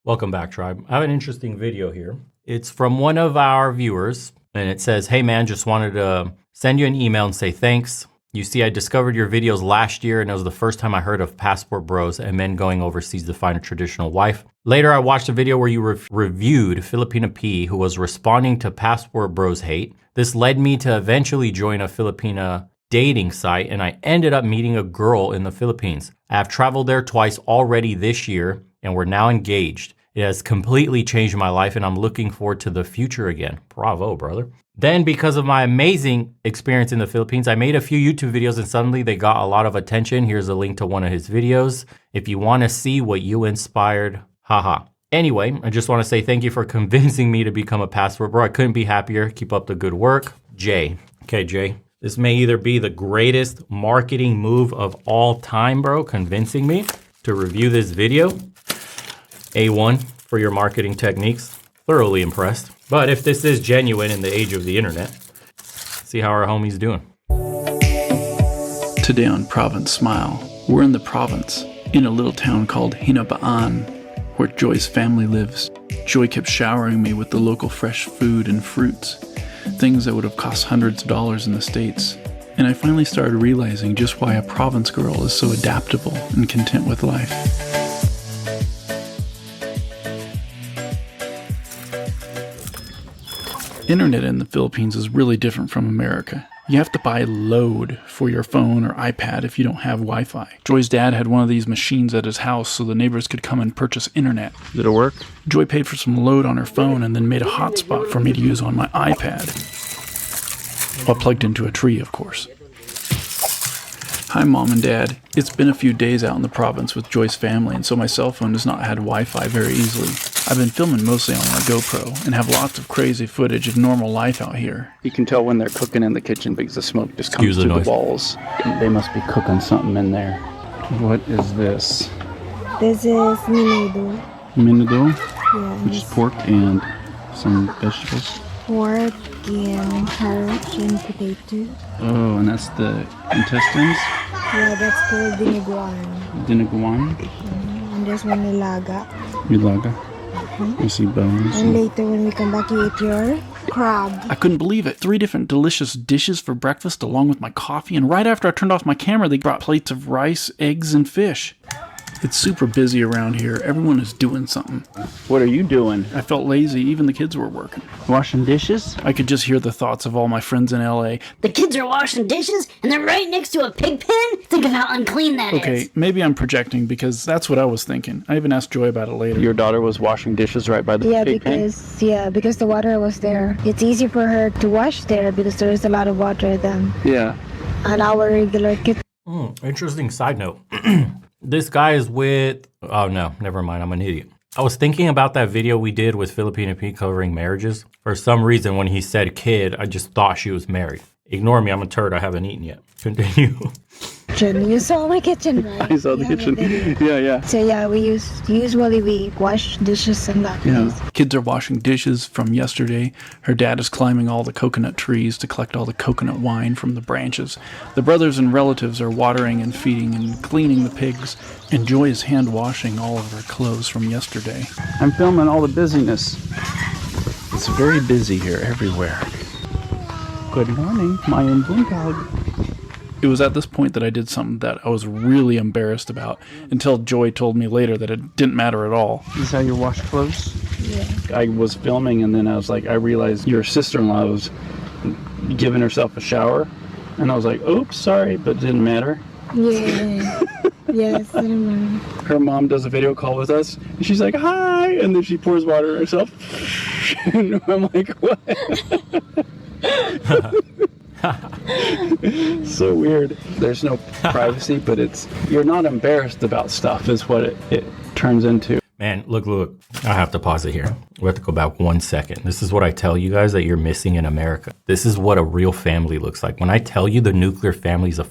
Welcome back, tribe. I have an interesting video here. It's from one of our viewers, and it says, "Hey man, just wanted to send you an email and say thanks. You see, I discovered your videos last year, and it was the first time I heard of passport bros and men going overseas to find a traditional wife. Later, I watched a video where you reviewed Filipina P, who was responding to passport bros hate. This led me to eventually join a Filipina dating site, and I ended up meeting a girl in the Philippines. I have traveled there twice already this year, and we're now engaged. It has completely changed my life, and I'm looking forward to the future again." Bravo, brother. Then, because of my amazing experience in the Philippines, I made a few YouTube videos and suddenly they got a lot of attention. Here's a link to one of his videos if you want to see what you inspired. Haha. Anyway, I just want to say thank you for convincing me to become a passport bro. I couldn't be happier. Keep up the good work. Jay. Okay, Jay. This may either be the greatest marketing move of all time, bro, convincing me to review this video. A1 for your marketing techniques. Thoroughly impressed. But if this is genuine in the age of the internet, see how our homie's doing. Today on Province Smile, we're in the province, in a little town called Hinan, where Joy's family lives. Joy kept showering me with the local fresh food and fruits, things that would have cost hundreds of dollars in the States. And I finally started realizing just why a province girl is so adaptable and content with life. Internet in the Philippines is really different from America. You have to buy load for your phone or iPad if you don't have Wi-Fi. Joy's dad had one of these machines at his house so the neighbors could come and purchase internet. Did it work? Joy paid for some load on her phone and then made a hotspot for me to use on my iPad. While plugged into a tree, of course. Hi, Mom and Dad. It's been a few days out in the province with Joy's family, and so my cell phone has not had Wi-Fi very easily. I've been filming mostly on my GoPro and have lots of crazy footage of normal life out here. You can tell when they're cooking in the kitchen because the smoke just comes through the walls. They must be cooking something in there. What is this? This is menudo. Menudo, Yeah, which is pork and some vegetables. pork and carrots and potato. Oh, and that's the intestines? Yeah, that's called dinuguan. Dinuguan? And this one nilaga. Nilaga. You see bones. And later when we come back, you eat your crab. I couldn't believe it. 3 different delicious dishes for breakfast along with my coffee, and right after I turned off my camera, they brought plates of rice, eggs, and fish. It's super busy around here. Everyone is doing something. What are you doing? I felt lazy. Even the kids were working. Washing dishes? I could just hear the thoughts of all my friends in LA. The kids are washing dishes, and they're right next to a pig pen? Think of how unclean that is. Okay, maybe I'm projecting because that's what I was thinking. I even asked Joy about it later. Your daughter was washing dishes right by the pig pen? Because the water was there. It's easy for her to wash there because there is a lot of water than Yeah. on our regular kitchen. Interesting side note. This guy is with, oh no, never mind, I'm an idiot. I was thinking about that video we did with Filipina P covering marriages. For some reason, when he said kid, I just thought she was married. Ignore me, I'm a turd, I haven't eaten yet. Continue. You saw my kitchen, right? I saw the kitchen. Yeah. So yeah, usually we wash dishes and that. Yeah. Kids are washing dishes from yesterday. Her dad is climbing all the coconut trees to collect all the coconut wine from the branches. The brothers and relatives are watering and feeding and cleaning the pigs. And Joy is hand washing all of her clothes from yesterday. I'm filming all the busyness. It's very busy here everywhere. Good morning, my own dog. It was at this point that I did something that I was really embarrassed about until Joy told me later that it didn't matter at all. This is how you wash clothes? Yeah. I was filming and then I was like, I realized your sister-in-law was giving herself a shower. And I was like, oops, sorry, but it didn't matter. Yeah. Yes, I remember. Her mom does a video call with us and she's like, hi, and then she pours water on herself. And I'm like, what? So weird. There's no privacy, but you're not embarrassed about stuff is what it turns into. Man, look, I have to pause it here. We have to go back 1 second. This is what I tell you guys that you're missing in America. This is what a real family looks like. When I tell you the nuclear family is a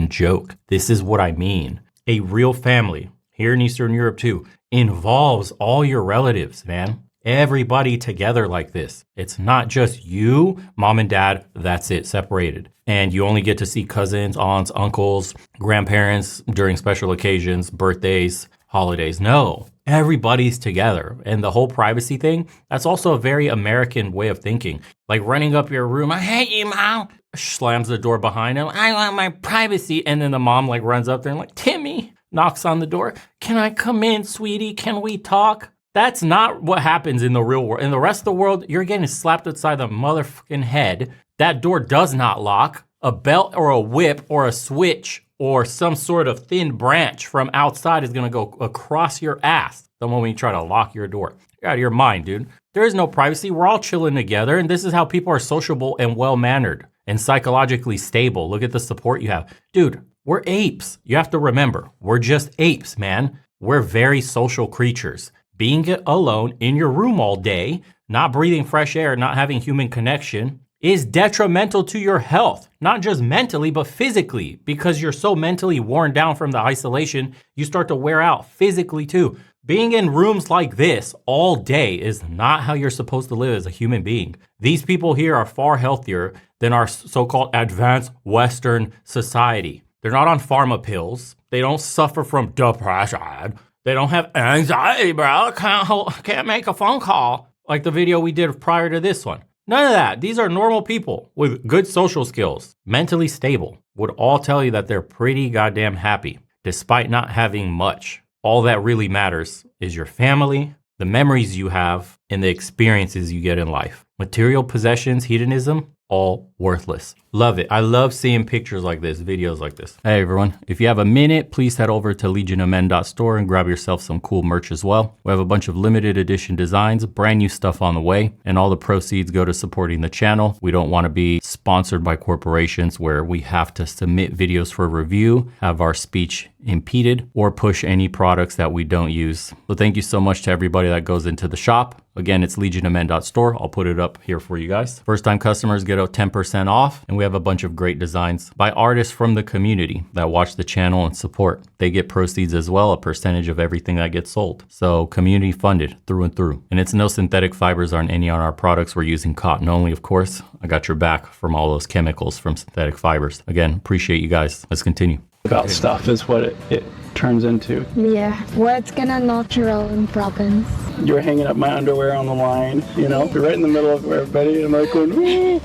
joke, this is what I mean. A real family, here in Eastern Europe too, involves all your relatives, man. Everybody together like this. It's not just you, mom and dad, that's it, separated. And you only get to see cousins, aunts, uncles, grandparents during special occasions, birthdays, holidays. No, everybody's together. And the whole privacy thing, that's also a very American way of thinking. Like running up your room, I hate you, Mom. Slams the door behind him. I want my privacy. And then the mom like runs up there and like, Timmy, knocks on the door. Can I come in, sweetie? Can we talk? That's not what happens in the real world. In the rest of the world, you're getting slapped upside the motherfucking head. That door does not lock. A belt or a whip or a switch or some sort of thin branch from outside is gonna go across your ass the moment you try to lock your door. You're out of your mind, dude. There is no privacy. We're all chilling together, and this is how people are sociable and well-mannered and psychologically stable. Look at the support you have. Dude, we're apes. You have to remember, we're just apes, man. We're very social creatures. Being alone in your room all day, not breathing fresh air, not having human connection is detrimental to your health, not just mentally, but physically, because you're so mentally worn down from the isolation, you start to wear out physically too. Being in rooms like this all day is not how you're supposed to live as a human being. These people here are far healthier than our so-called advanced Western society. They're not on pharma pills. They don't suffer from depression. They don't have anxiety, bro. Can't make a phone call like the video we did prior to this one. None of that. These are normal people with good social skills, mentally stable, would all tell you that they're pretty goddamn happy, despite not having much. All that really matters is your family, the memories you have, and the experiences you get in life. Material possessions, hedonism, all worthless. Love it. I love seeing pictures like this, videos like this. Hey everyone, if you have a minute, please head over to legionofmen.store and grab yourself some cool merch as well. We have a bunch of limited edition designs, brand new stuff on the way, and all the proceeds go to supporting the channel. We don't want to be sponsored by corporations where we have to submit videos for review, have our speech impeded, or push any products that we don't use. So thank you so much to everybody that goes into the shop. Again, it's legionofmen.store. I'll put it up here for you guys. First time customers get a 10% off, and we have a bunch of great designs by artists from the community that watch the channel and support. They get proceeds as well, a percentage of everything that gets sold. So community funded through and through. And it's no synthetic fibers on any on our products. We're using cotton only, of course. I got your back from all those chemicals from synthetic fibers. Again, appreciate you guys. Let's continue. About stuff is what it turns into. Yeah, what's kind of natural in province. You were hanging up my underwear on the line, you know, you're right in the middle of everybody, and I'm like going, woo!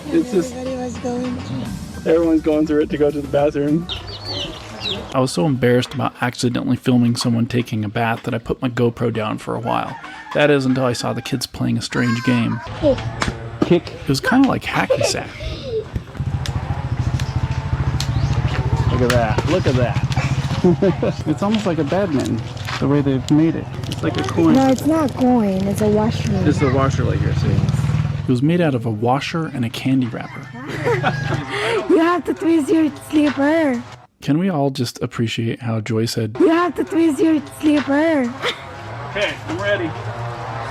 It's just, everyone's going through it to go to the bathroom. I was so embarrassed about accidentally filming someone taking a bath that I put my GoPro down for a while. That is until I saw the kids playing a strange game. Kick. It was kind of like hacky sack. Look at that. Look at that. It's almost like a badminton, the way they've made it. It's like a coin. No, it's not a coin. It's a washer. It's a washer like you're saying. It was made out of a washer and a candy wrapper. You have to twist your slipper. Can we all just appreciate how Joy said, You have to twist your slipper. Okay, I'm ready.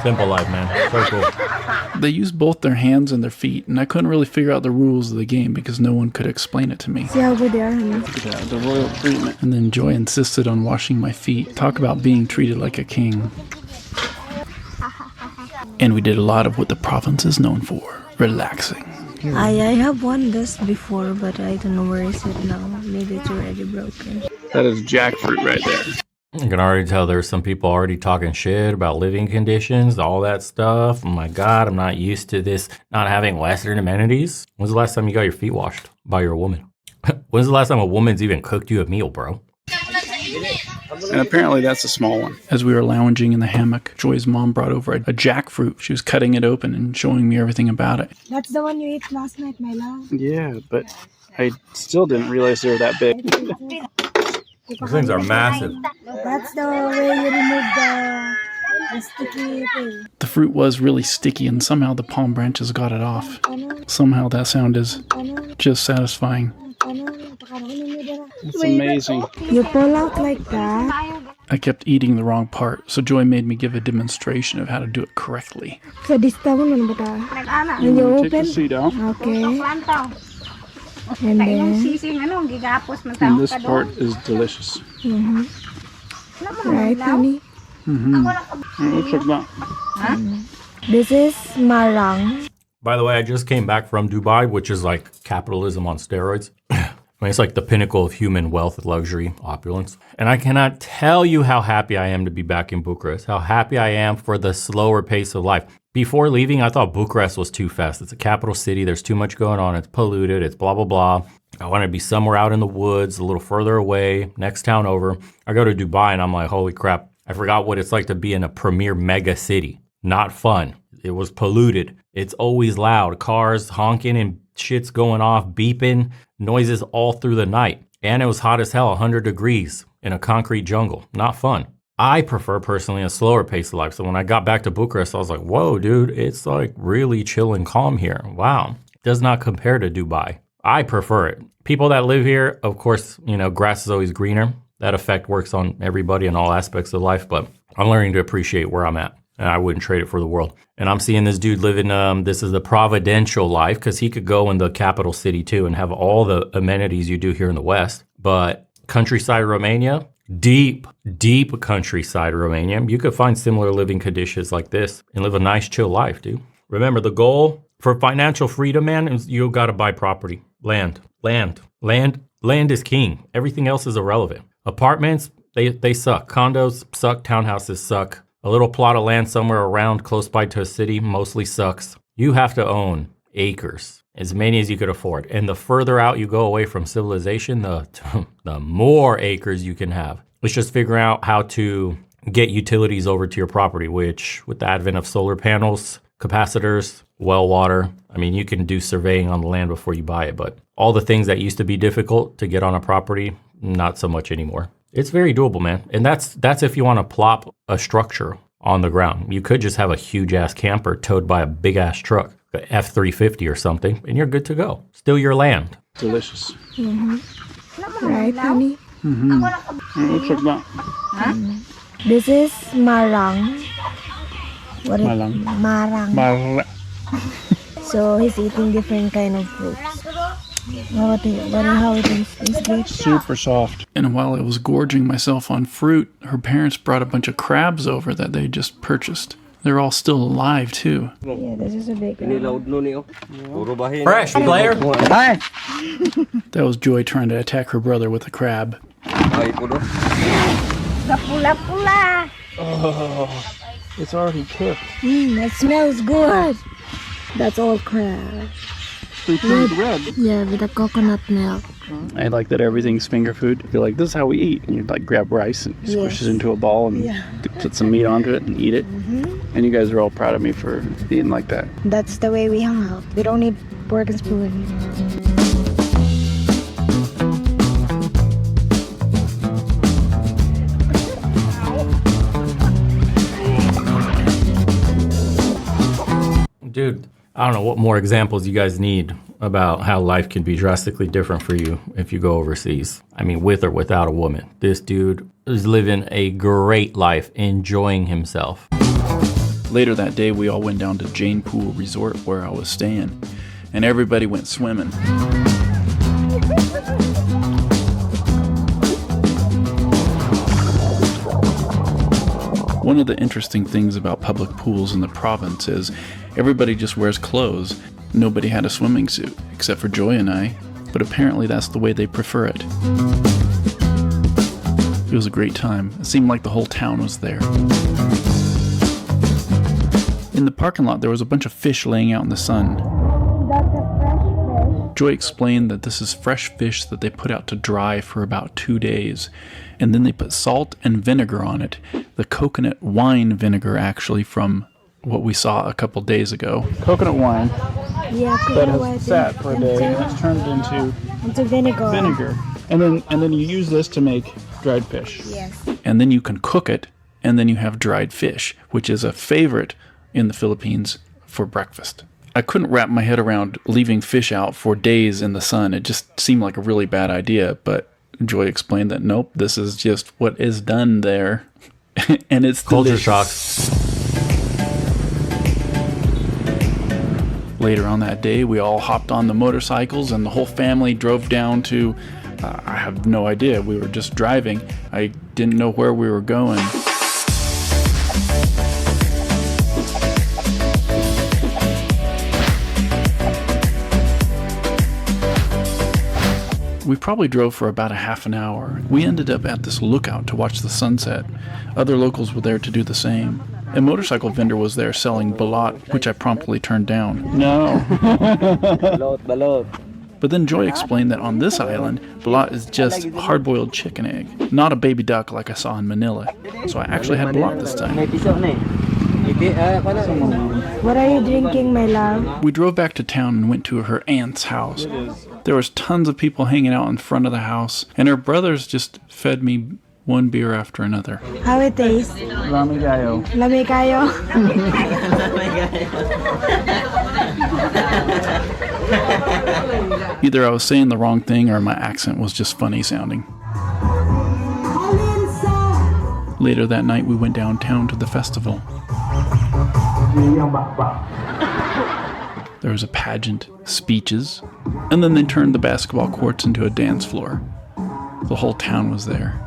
Simple life, man. So cool. they used both their hands and their feet, and I couldn't really figure out the rules of the game because no one could explain it to me. See how good they are, honey? Look at that, the royal treatment. And then Joy insisted on washing my feet. Talk about being treated like a king. And we did a lot of what the province is known for, relaxing. I have won this before, but I don't know where is it now. Maybe it's already broken. That is jackfruit right there. You can already tell there's some people already talking shit about living conditions, all that stuff. Oh my God, I'm not used to this, not having Western amenities. When's the last time you got your feet washed by your woman? When's the last time a woman's even cooked you a meal, bro? And apparently that's a small one. As we were lounging in the hammock, Joy's mom brought over a jackfruit. She was cutting it open and showing me everything about it. That's the one you ate last night, my love. Yeah, but I still didn't realize they were that big. These things are massive. That's the way you remove the sticky thing. The fruit was really sticky and somehow the palm branches got it off. Somehow that sound is just satisfying. It's amazing. You pull out like that. I kept eating the wrong part, so Joy made me give a demonstration of how to do it correctly. So this time, when you Take the open, seed out. okay, and then, And this part is delicious. right, honey? It looks like that. This is Marang. By the way, I just came back from Dubai, which is like capitalism on steroids. I mean, it's like the pinnacle of human wealth, luxury, opulence. And I cannot tell you how happy I am to be back in Bucharest, how happy I am for the slower pace of life. Before leaving, I thought Bucharest was too fast. It's a capital city. There's too much going on. It's polluted. It's blah, blah, blah. I want to be somewhere out in the woods, a little further away, next town over. I go to Dubai and I'm like, holy crap. I forgot what it's like to be in a premier mega city. Not fun. It was polluted. It's always loud. Cars honking and shit's going off, beeping, noises all through the night. And it was hot as hell, 100 degrees in a concrete jungle. Not fun. I prefer personally a slower pace of life. So when I got back to Bucharest, I was like, whoa, dude, it's like really chill and calm here. Wow. Does not compare to Dubai. I prefer it. People that live here, of course, grass is always greener. That effect works on everybody in all aspects of life, but I'm learning to appreciate where I'm at. And I wouldn't trade it for the world. And I'm seeing this dude living, this is the providential life, because he could go in the capital city too and have all the amenities you do here in the West. But countryside Romania, deep countryside Romania, you could find similar living conditions like this and live a nice, chill life, dude. Remember, the goal for financial freedom, man, is you got to buy property. Land is king. Everything else is irrelevant. Apartments, they suck. Condos suck. Townhouses suck. A little plot of land somewhere around close by to a city mostly sucks. You have to own acres, as many as you could afford. And the further out you go away from civilization, the more acres you can have. It's just figuring out how to get utilities over to your property, which with the advent of solar panels, capacitors, well water, I mean, you can do surveying on the land before you buy it. But all the things that used to be difficult to get on a property, not so much anymore. It's very doable, man. And that's if you want to plop a structure on the ground. You could just have a huge ass camper towed by a big ass truck, a F-350 or something, and you're good to go. Still your land. Delicious. Right, honey? Looks like that. This is Marang. What is Marang. Marang. So he's eating different kind of fruits. How it is good? Super soft. And while I was gorging myself on fruit, her parents brought a bunch of crabs over that they just purchased. They're all still alive, too. Yeah, this is a big one. Fresh, player. Hi. That was Joy trying to attack her brother with a crab. The pula. Oh, it's already cooked. That smells good. That's all crab. Red. Yeah, with the coconut milk. I like that everything's finger food. You're like, this is how we eat. And you like grab rice and squish it into a ball and put some meat onto it and eat it. And you guys are all proud of me for eating like that. That's the way we hung out. We don't need fork and spoon. Dude, I don't know what more examples you guys need about how life can be drastically different for you if you go overseas. I mean, with or without a woman. This dude is living a great life, enjoying himself. Later that day, we all went down to Jane Pool Resort where I was staying, and everybody went swimming. One of the interesting things about public pools in the province is everybody just wears clothes. Nobody had a swimming suit, except for Joy and I, but apparently that's the way they prefer it. It was a great time. It seemed like the whole town was there. In the parking lot, there was a bunch of fish laying out in the sun. That's a fresh fish. Joy explained that this is fresh fish that they put out to dry for about 2 days, and then they put salt and vinegar on it. The coconut wine vinegar, actually, from what we saw a couple days ago. Coconut wine Yeah, that has sat for a day and it's turned into vinegar. And then you use this to make dried fish. Yes. And then you can cook it, and then you have dried fish, which is a favorite in the Philippines for breakfast. I couldn't wrap my head around leaving fish out for days in the sun. It just seemed like a really bad idea, but Joy explained that nope, this is just what is done there. And it's Culture delicious. shock. Later on that day, we all hopped on the motorcycles and the whole family drove down to, I have no idea, we were just driving. I didn't know where we were going. We We probably drove for about a half an hour. We ended up at this lookout to watch the sunset. Other locals were there to do the same. A motorcycle vendor was there selling balut, which I promptly turned down. No. But then Joy explained that on this island, balut is just hard-boiled chicken egg, not a baby duck like I saw in Manila. So I actually had balut this time. What are you drinking, my love? We drove back to town and went to her aunt's house. There was tons of people hanging out in front of the house, and her brothers just fed me one beer after another. How it tastes? Lami kayo. Lami kayo. Either I was saying the wrong thing or my accent was just funny sounding. Later that night, we went downtown to the festival. There was a pageant, speeches, and then they turned the basketball courts into a dance floor. The whole town was there.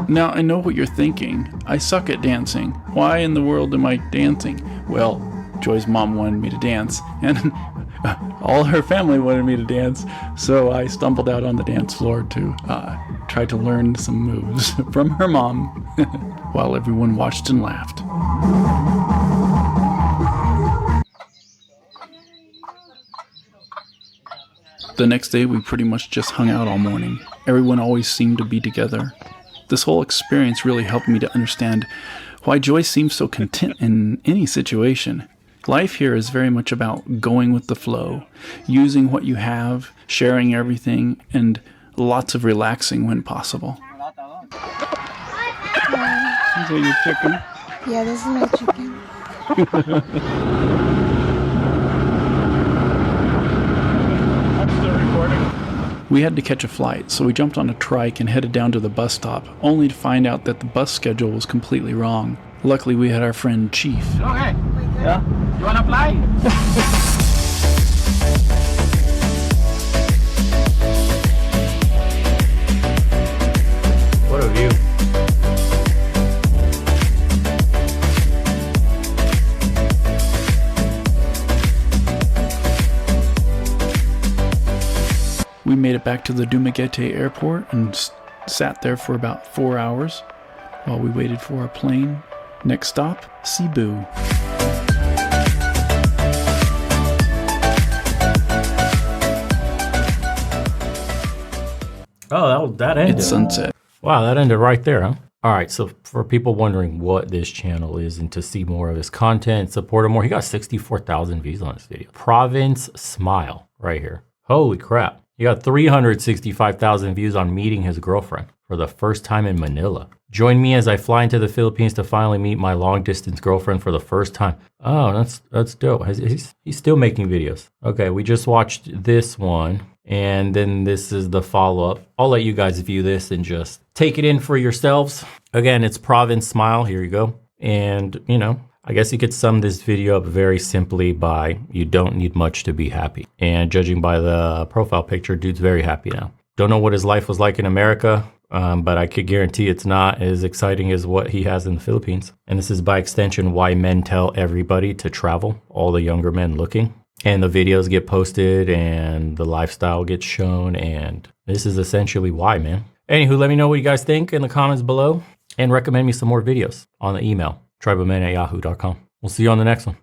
Now, I know what you're thinking. I suck at dancing. Why in the world am I dancing? Well, Joy's mom wanted me to dance, and all her family wanted me to dance, so I stumbled out on the dance floor to try to learn some moves from her mom, while everyone watched and laughed. The next day, we pretty much just hung out all morning. Everyone always seemed to be together. This whole experience really helped me to understand why Joy seems so content in any situation. Life here is very much about going with the flow, using what you have, sharing everything, and lots of relaxing when possible. Is that your chicken? Yeah, this is my chicken. I'm still recording. We had to catch a flight, so we jumped on a trike and headed down to the bus stop, only to find out that the bus schedule was completely wrong. Luckily, we had our friend Chief. Okay. Yeah? You wanna fly? What a view. We made it back to the Dumaguete airport and sat there for about 4 hours while we waited for our plane. Next stop, Cebu. Oh, that ended. It's sunset. Wow, that ended right there, huh? All right, so for people wondering what this channel is and to see more of his content, support him more, he got 64,000 views on this video. Province Smile right here. Holy crap. He got 365,000 views on meeting his girlfriend for the first time in Manila. Join me as I fly into the Philippines to finally meet my long distance girlfriend for the first time. Oh, that's dope. He's still making videos. Okay, we just watched this one. And then this is the follow-up. I'll let you guys view this and just take it in for yourselves. Again, it's Province Smile. Here you go. And, you know, I guess you could sum this video up very simply by you don't need much to be happy. And judging by the profile picture, dude's very happy now. Don't know what his life was like in America, but I could guarantee it's not as exciting as what he has in the Philippines. And this is by extension why men tell everybody to travel, all the younger men looking. And the videos get posted and the lifestyle gets shown. And this is essentially why, man. Anywho, let me know what you guys think in the comments below and recommend me some more videos on the email, tribeofmen@yahoo.com. We'll see you on the next one.